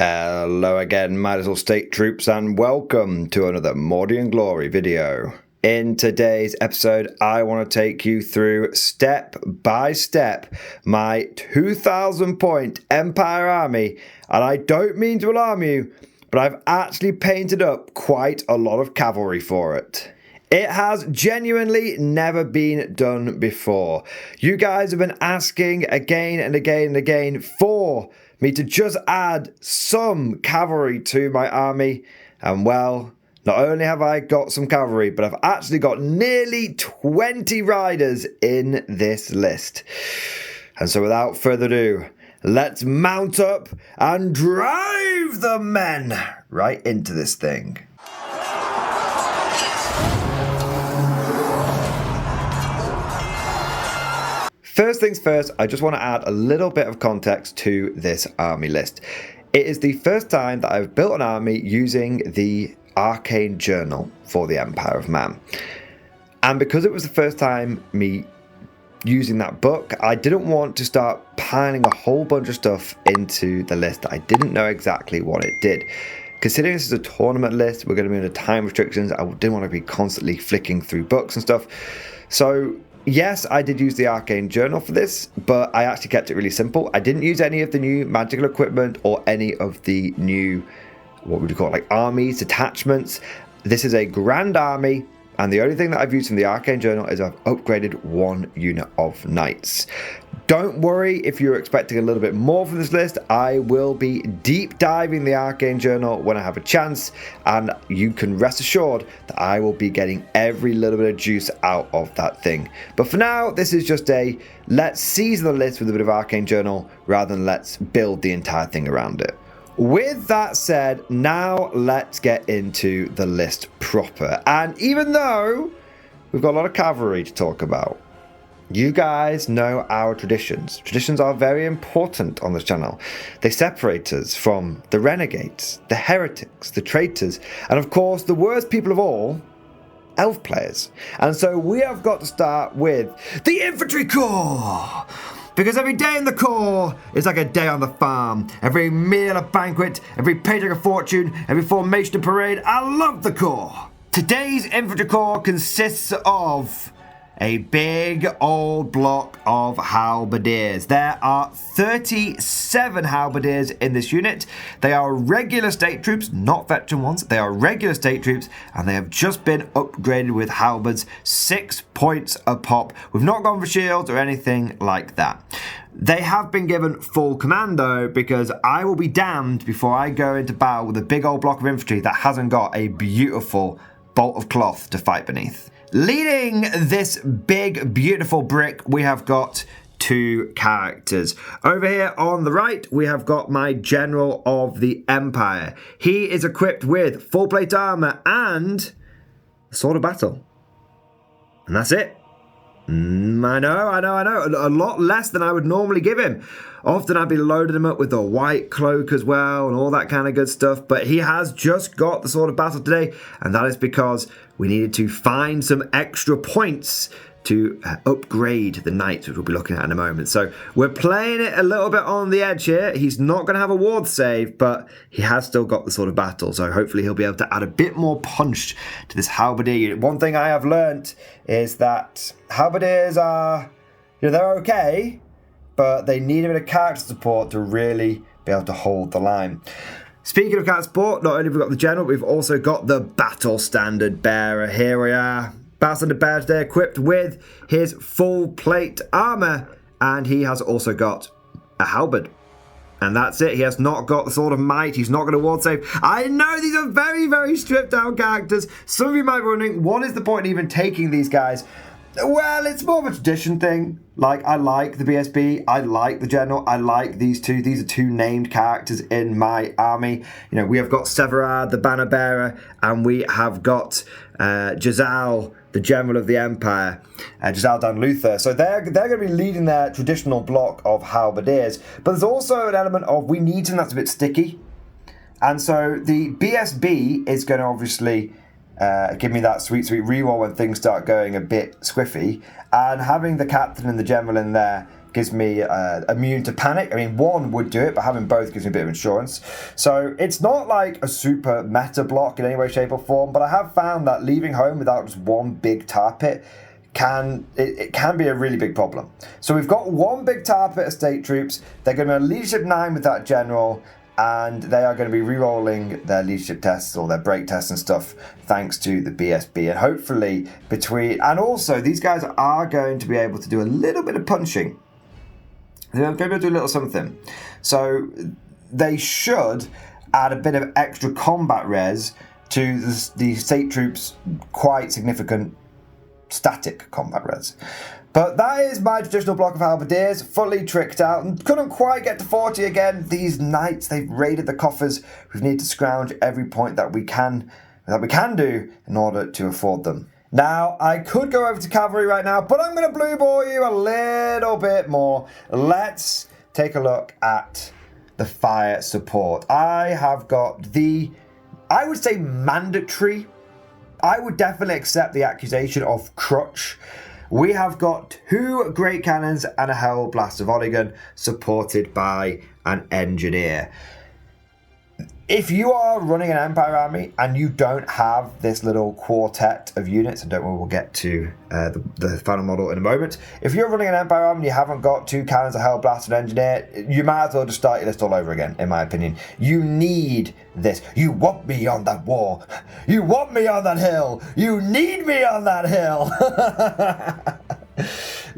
Hello again, my little state troops, and welcome to another Mordian Glory video. In today's episode, I want to take you through step by step my 2,000 point Empire army, and I don't mean to alarm you, but I've actually painted up quite a lot of cavalry for it. It has genuinely never been done before. You guys have been asking again and again and again for me to just add some cavalry to my army, and well, not only have I got some cavalry, but I've actually got nearly 20 riders in this list. And so without further ado, let's mount up and drive the men right into this thing. First things first, I just want to add a little bit of context to this army list. It is the first time that I've built an army using the Arcane Journal for the Empire of Man. And because it was the first time me using that book, I didn't want to start piling a whole bunch of stuff into the list that I didn't know exactly what it did. Considering this is a tournament list, we're going to be under time restrictions, I didn't want to be constantly flicking through books and stuff. So yes, I did use the Arcane Journal for this, but I actually kept it really simple. I didn't use any of the new magical equipment or any of the new, what would you call it, like armies, detachments. This is a grand army, and the only thing that I've used from the Arcane Journal is I've upgraded one unit of knights. Don't worry if you're expecting a little bit more from this list. I will be deep diving the Arcane Journal when I have a chance, and you can rest assured that I will be getting every little bit of juice out of that thing. But for now, this is just a let's season the list with a bit of Arcane Journal rather than let's build the entire thing around it. With that said, now let's get into the list proper. And even though we've got a lot of cavalry to talk about, you guys know our traditions. Traditions are very important on this channel. They separate us from the renegades, the heretics, the traitors, and of course, the worst people of all, elf players. And so we have got to start with the Infantry Corps. Because every day in the Corps is like a day on the farm. Every meal a banquet, every paycheck a fortune, every formation a parade. I love the Corps. Today's Infantry Corps consists of a big old block of halberdiers. There are 37 halberdiers in this unit. They are regular state troops, not veteran ones. They are regular state troops, and they have just been upgraded with halberds, 6 points a pop. We've not gone for shields or anything like that. They have been given full commando because I will be damned before I go into battle with a big old block of infantry that hasn't got a beautiful bolt of cloth to fight beneath. Leading this big, beautiful brick, we have got two characters. Over here on the right, we have got my General of the Empire. He is equipped with full plate armor and Sword of Battle. And that's it. I know. A lot less than I would normally give him. Often I'd be loading him up with the white cloak as well and all that kind of good stuff. But he has just got the Sword of Battle today. And that is because we needed to find some extra points to upgrade the knights, which we'll be looking at in a moment. So we're playing it a little bit on the edge here. He's not going to have a ward save, but he has still got the Sword of Battle. So hopefully he'll be able to add a bit more punch to this halberdier unit. One thing I have learnt is that halberdiers are, they're okay, but they need a bit of character support to really be able to hold the line. Speaking of character support, not only have we got the General, we've also got the Battle Standard Bearer. Here we are. Battle Standard Bearer today, equipped with his full plate armor, and he has also got a halberd. And that's it. He has not got the Sword of Might. He's not going to ward save. I know these are very, very stripped down characters. Some of you might be wondering, what is the point in even taking these guys? Well, it's more of a tradition thing. Like, I like the BSB, I like the General, I like these two. These are two named characters in my army. We have got Severard, the Banner Bearer, and we have got Jazal, the General of the Empire, Jazal Dan Luther. So they're going to be leading their traditional block of halberdiers. But there's also an element of we need something that's a bit sticky. And so the BSB is going to obviously give me that sweet, sweet reroll when things start going a bit squiffy. And having the captain and the general in there gives me immune to panic. I mean, one would do it, but having both gives me a bit of insurance. So it's not like a super meta block in any way, shape or form, but I have found that leaving home without just one big tar pit can be a really big problem. So we've got one big tar pit of state troops. They're going to leadership 9 with that general, and they are going to be re-rolling their leadership tests or their break tests and stuff thanks to the BSB. And hopefully and also these guys are going to be able to do a little bit of punching. They're going to do a little something. So they should add a bit of extra combat res to the state troops' quite significant static combat res. But that is my traditional block of halberdiers, fully tricked out, and couldn't quite get to 40 again. These knights, they've raided the coffers. We need to scrounge every point that we can do in order to afford them. Now, I could go over to Cavalry right now, but I'm going to blue ball you a little bit more. Let's take a look at the fire support. I have got I would say mandatory. I would definitely accept the accusation of crutch. We have got 2 great cannons and a Hell Blaster volley gun supported by an engineer. If you are running an Empire army and you don't have this little quartet of units, and don't worry, we'll get to the final model in a moment. If you're running an Empire army and you haven't got 2 cannons, a Hell Blaster, and an engineer, you might as well just start your list all over again, in my opinion. You need this. You want me on that war. You want me on that hill. You need me on that hill.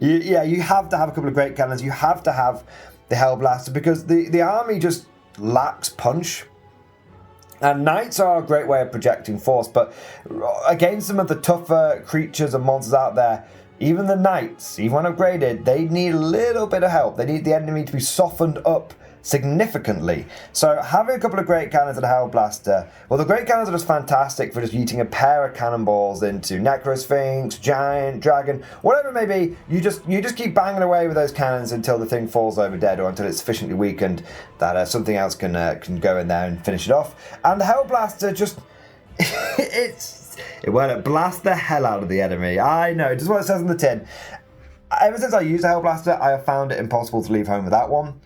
You have to have a couple of great cannons. You have to have the Hell Blaster because the army just lacks punch. And knights are a great way of projecting force, but against some of the tougher creatures and monsters out there, even the knights, even when upgraded, they need a little bit of help. They need the enemy to be softened up significantly. So having a couple of great cannons and a Hell Blaster, well, the great cannons are just fantastic for just yeeting a pair of cannonballs into Necrosphinx, Giant, Dragon, whatever it may be. You just keep banging away with those cannons until the thing falls over dead or until it's sufficiently weakened that something else can go in there and finish it off. And the Hell Blaster just it blasts the hell out of the enemy. I know, just what it says on the tin. Ever since I used a Hell Blaster, I have found it impossible to leave home with that one.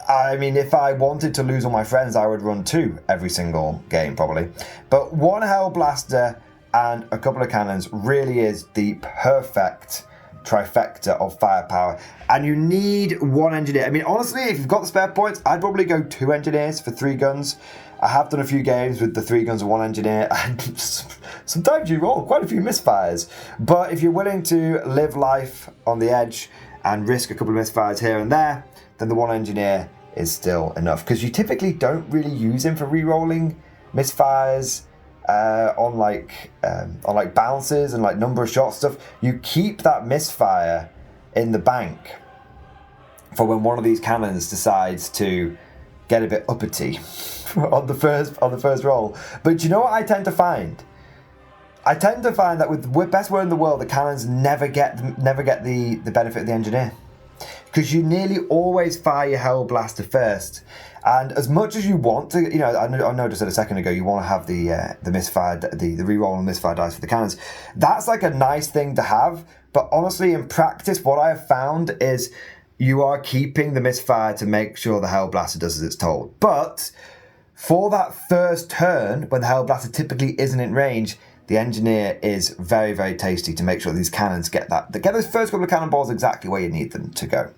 I mean, if I wanted to lose all my friends, I would run 2 every single game, probably. But 1 Hell Blaster and a couple of cannons really is the perfect trifecta of firepower. And you need 1 engineer. I mean, honestly, if you've got the spare points, I'd probably go 2 engineers for 3 guns. I have done a few games with the 3 guns and 1 engineer, and sometimes you roll quite a few misfires. But if you're willing to live life on the edge and risk a couple of misfires here and there, then the 1 engineer is still enough, because you typically don't really use him for re-rolling misfires on like bounces and like number of shots stuff. You keep that misfire in the bank for when one of these cannons decides to get a bit uppity on the first roll. But you know what I tend to find? I tend to find that with the best word in the world, the cannons never get the benefit of the engineer. Because you nearly always fire your Hell Blaster first. And as much as you want to, you know, I noticed a second ago, you want to have the misfire, the reroll and misfire dice for the cannons. That's like a nice thing to have. But honestly, in practice, what I have found is you are keeping the misfire to make sure the Hell Blaster does as it's told. But for that first turn, when the Hell Blaster typically isn't in range, the engineer is very, very tasty to make sure these cannons get those first couple of cannonballs exactly where you need them to go.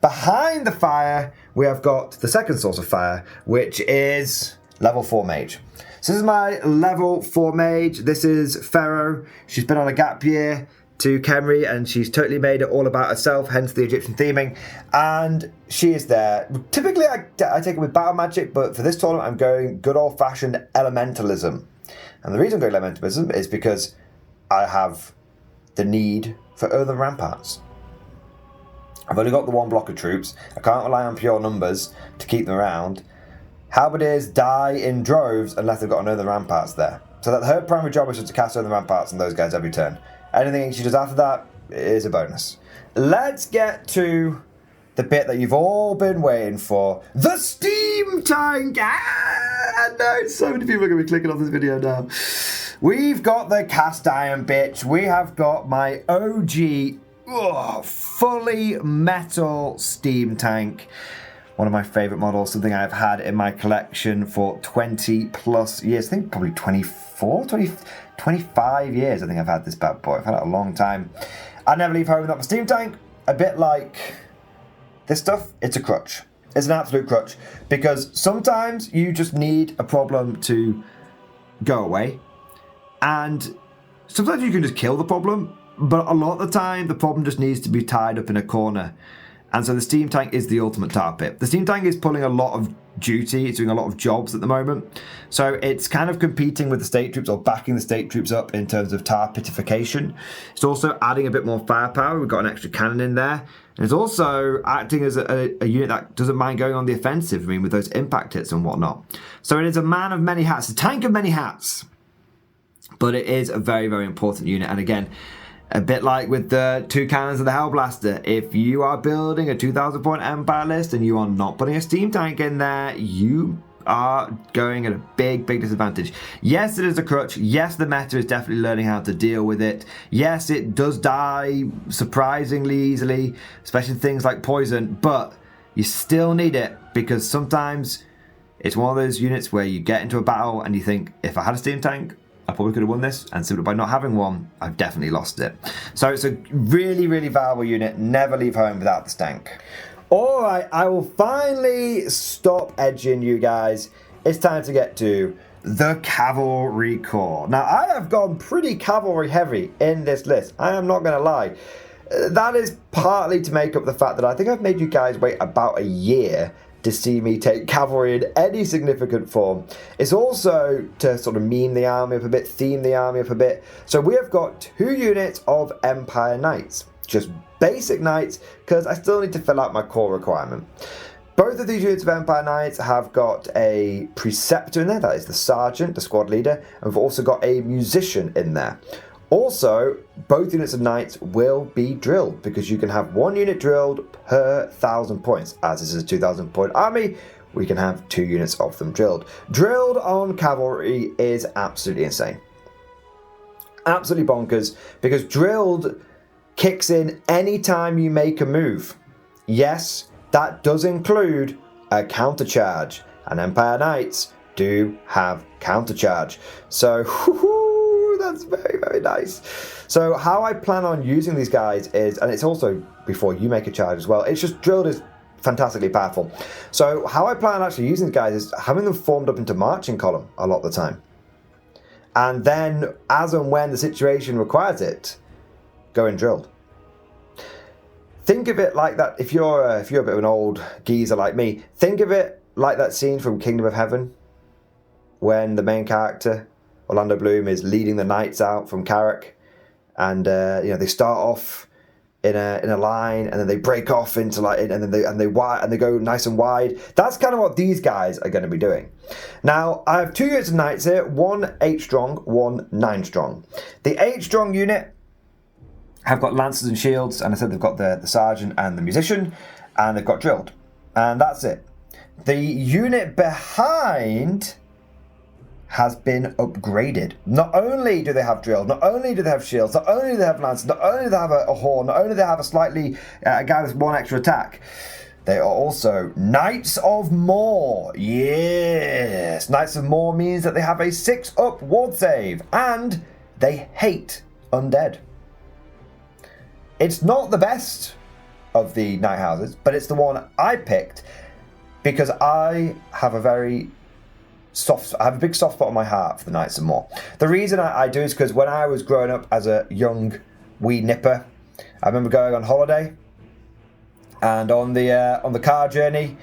Behind the fire, we have got the second source of fire, which is level 4 mage. So this is my level 4 mage. This is Pharaoh. She's been on a gap year to Khemri, and she's totally made it all about herself, hence the Egyptian theming. And she is there. Typically, I take it with battle magic, but for this tournament, I'm going good old-fashioned elementalism. And the reason I'm going elementalism is because I have the need for earthen ramparts. I've only got the 1 block of troops. I can't rely on pure numbers to keep them around. Halberdiers die in droves unless they've got an earthen ramparts there. So that her primary job is just to cast earthen ramparts on those guys every turn. Anything she does after that is a bonus. Let's get to the bit that you've all been waiting for. The steam tank! Ah, no, so many people are going to be clicking on this video now. We've got the cast iron bitch. We have got my OG fully metal steam tank. One of my favourite models, something I've had in my collection for 20 plus years. I think probably 25 years I think I've had this bad boy. I've had it a long time. I never leave home without my steam tank. A bit like this stuff, it's a crutch. It's an absolute crutch. Because sometimes you just need a problem to go away. And sometimes you can just kill the problem. But a lot of the time, the problem just needs to be tied up in a corner. And so the steam tank is the ultimate tar pit. The steam tank is pulling a lot of duty. It's doing a lot of jobs at the moment. So it's kind of competing with the state troops or backing the state troops up in terms of tar pitification. It's also adding a bit more firepower. We've got an extra cannon in there. And it's also acting as a unit that doesn't mind going on the offensive, I mean, with those impact hits and whatnot. So it is a man of many hats, a tank of many hats. But it is a very, very important unit. And again, a bit like with the 2 cannons of the Hellblaster, if you are building a 2,000 point Empire list and you are not putting a steam tank in there, you are going at a big, big disadvantage. Yes, it is a crutch. Yes, the meta is definitely learning how to deal with it. Yes, it does die surprisingly easily, especially things like poison, but you still need it because sometimes it's one of those units where you get into a battle and you think, if I had a steam tank, I probably could have won this, and simply by not having one, I've definitely lost it. So it's a really, really valuable unit. Never leave home without the stank. Alright, I will finally stop edging you guys. It's time to get to the Cavalry Corps. Now, I have gone pretty cavalry heavy in this list. I am not going to lie. That is partly to make up the fact that I think I've made you guys wait about a year to see me take cavalry in any significant form. It's also to sort of meme the army up a bit, theme the army up a bit. So we have got 2 units of Empire Knights. Just basic Knights, because I still need to fill out my core requirement. Both of these units of Empire Knights have got a Preceptor in there, that is the Sergeant, the squad leader, and we've also got a Musician in there. Also, both units of Knights will be drilled, because you can have 1 unit drilled per 1,000 points. As this is a 2,000 point army, we can have 2 units of them drilled. Drilled on cavalry is absolutely insane. Absolutely bonkers, because drilled kicks in anytime you make a move. Yes, that does include a countercharge, and Empire Knights do have countercharge. So, that's very, very nice. So how I plan on using these guys is, and it's also before you make a charge as well, it's just drilled is fantastically powerful. So how I plan on actually using these guys is having them formed up into marching column a lot of the time. And then as and when the situation requires it, go in drilled. Think of it like that, if you're a bit of an old geezer like me, think of it like that scene from Kingdom of Heaven when the main character Orlando Bloom is leading the knights out from Carrick, and they start off in a line, and then they break off into and they go nice and wide. That's kind of what these guys are going to be doing. Now I have 2 units of knights here, 1 8 strong, 1 9 strong. The 8 strong unit have got lances and shields, and I said they've got the sergeant and the musician, and they've got drilled, and that's it. The unit behind has been upgraded. Not only do they have drilled, not only do they have shields, not only do they have lances, not only do they have a horn, not only do they have a guy with 1 extra attack, they are also Knights of More. Yes! Knights of More means that they have a 6-up ward save, and they hate undead. It's not the best of the Knight houses, but it's the one I picked because I have a big soft spot on my heart for the Knights of More. The reason I do is because when I was growing up as a young wee nipper, I remember going on holiday, and on the car journey,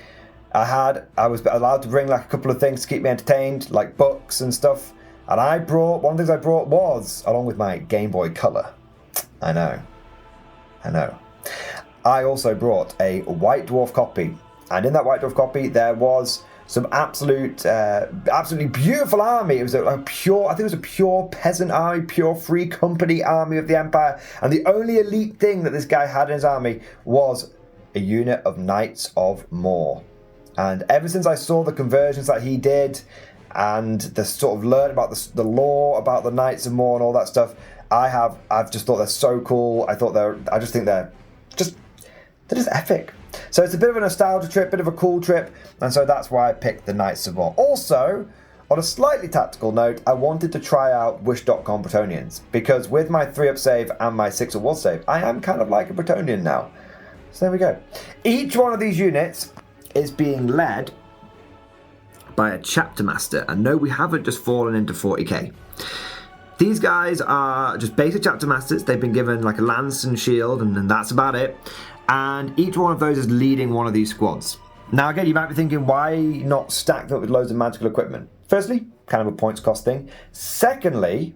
I was allowed to bring like a couple of things to keep me entertained, like books and stuff. And one of the things I brought was, along with my Game Boy Color. I know. I also brought a White Dwarf copy, and in that White Dwarf copy there was some absolutely beautiful army. It was a pure peasant army, pure free company army of the Empire, and the only elite thing that this guy had in his army was a unit of Knights of More. And ever since I saw the conversions that he did, and the sort of learned about the lore about the Knights of More and all that stuff, I've just thought they're so cool. I just think they're just epic. So it's a bit of a nostalgia trip, bit of a cool trip, and so that's why I picked the Knights of War. Also, on a slightly tactical note, I wanted to try out Wish.com Bretonians, because with my 3-up save and my 6-up war save, I am kind of like a Bretonian now. So there we go. Each one of these units is being led by a chapter master, and no, we haven't just fallen into 40k. These guys are just basic chapter masters. They've been given like a lance and shield, and that's about it. And each one of those is leading one of these squads. Now again, you might be thinking, why not stack them up with loads of magical equipment? Firstly, kind of a points cost thing. Secondly,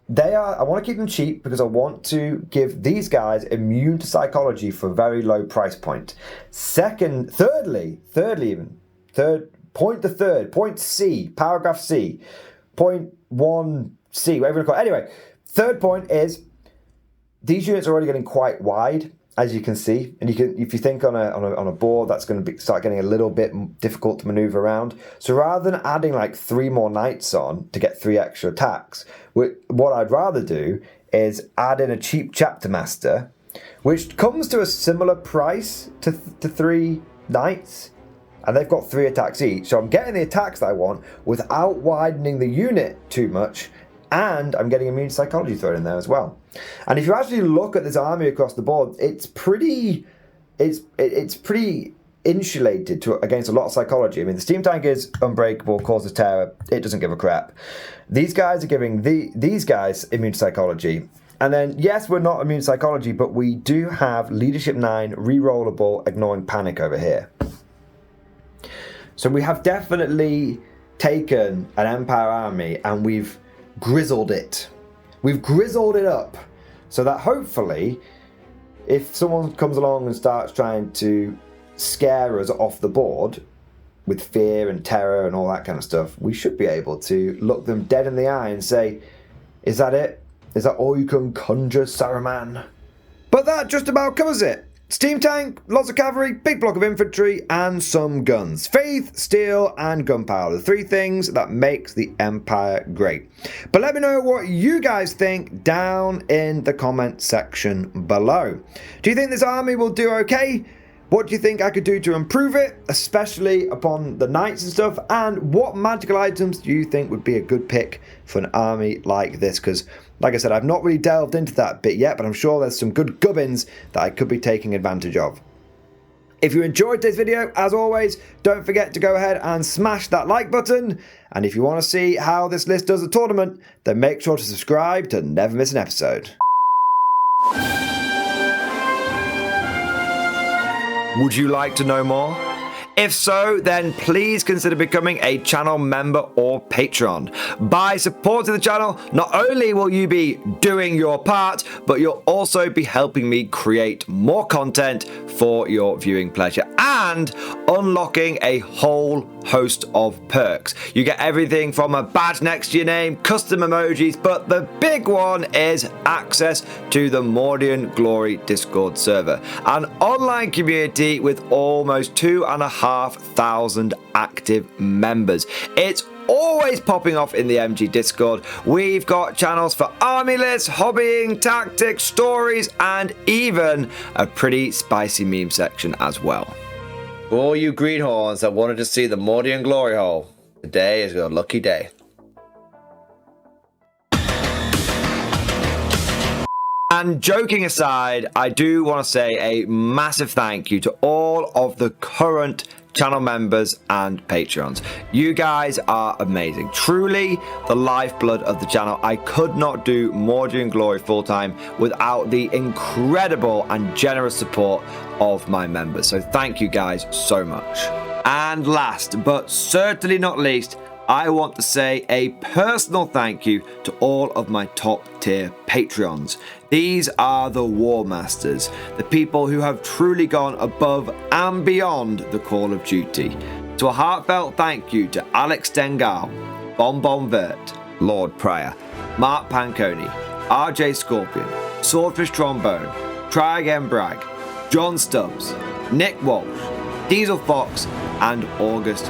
I want to keep them cheap because I want to give these guys immune to psychology for a very low price point. Thirdly, point C, paragraph C, point 1C, whatever you call it. Anyway, third point is these units are already getting quite wide, as you can see, and if you think on a board, that's going to start getting a little bit difficult to maneuver around. So rather than adding like 3 more knights on to get 3 extra attacks, what I'd rather do is add in a cheap chapter master, which comes to a similar price to 3 knights, and they've got 3 attacks each. So I'm getting the attacks that I want without widening the unit too much, and I'm getting immune psychology thrown in there as well. And if you actually look at this army across the board, it's pretty insulated against a lot of psychology. I mean, the steam tank is unbreakable, causes terror, it doesn't give a crap. These guys are giving these guys immune psychology. And then, yes, we're not immune psychology, but we do have leadership 9, rerollable, ignoring panic over here. So we have definitely taken an Empire army and we've grizzled it. We've grizzled it up so that hopefully if someone comes along and starts trying to scare us off the board with fear and terror and all that kind of stuff, we should be able to look them dead in the eye and say, is that it? Is that all you can conjure, Saruman? But that just about covers it. Steam tank, lots of cavalry, big block of infantry, and some guns. Faith, steel, and gunpowder. The 3 things that makes the Empire great. But let me know what you guys think down in the comment section below. Do you think this army will do okay? What do you think I could do to improve it, especially upon the knights and stuff? And what magical items do you think would be a good pick for an army like this? Because, like I said, I've not really delved into that bit yet, but I'm sure there's some good gubbins that I could be taking advantage of. If you enjoyed this video, as always, don't forget to go ahead and smash that like button. And if you want to see how this list does the tournament, then make sure to subscribe to never miss an episode. Would you like to know more? If so, then please consider becoming a channel member or patron. By supporting the channel, not only will you be doing your part, but you'll also be helping me create more content for your viewing pleasure and unlocking a whole host of perks. You get everything from a badge next to your name, custom emojis, but the big one is access to the Mordian Glory Discord server, an online community with almost 2,500 active members. It's always popping off in the MG Discord. We've got channels for army lists, hobbying, tactics, stories, and even a pretty spicy meme section as well. For all you greenhorns that wanted to see the Mordian glory hole, today is your lucky day. And joking aside, I do want to say a massive thank you to all of the current channel members and patrons. You guys are amazing. Truly the lifeblood of the channel. I could not do Mordian Glory full-time without the incredible and generous support of my members. So thank you guys so much. And last but certainly not least, I want to say a personal thank you to all of my top tier Patreons. These are the War Masters, the people who have truly gone above and beyond the call of duty. So a heartfelt thank you to Alex Dengal, Bon Vert, Lord Pryor, Mark Panconi, RJ Scorpion, Swordfish Trombone, Try Again Bragg, John Stubbs, Nick Walsh, Diesel Fox, and August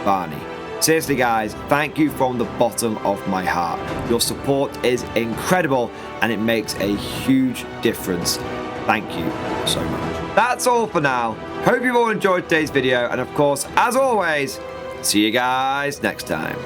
Barney. Seriously guys, thank you from the bottom of my heart. Your support is incredible and it makes a huge difference. Thank you so much. That's all for now. Hope you've all enjoyed today's video, and of course, as always, see you guys next time.